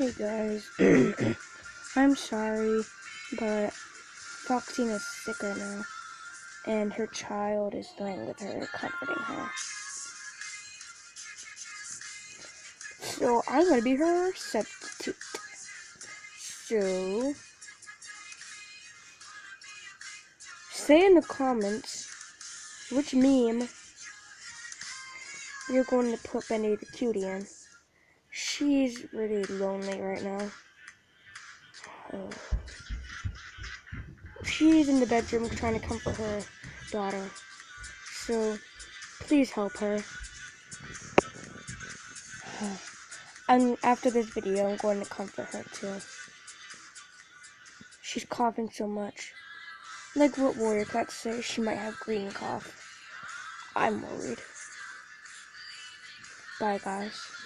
Hey guys, I'm sorry, but Foxine is sick right now, and her child is laying with her, comforting her. So I'm gonna be her substitute. So say in the comments which meme you're going to put Benny the cutie in. She's really lonely right now. Oh. She's in the bedroom trying to comfort her daughter. So please help her. And after this video, I'm going to comfort her too. She's coughing so much. Like what Warrior Cats say, she might have green cough. I'm worried. Bye guys.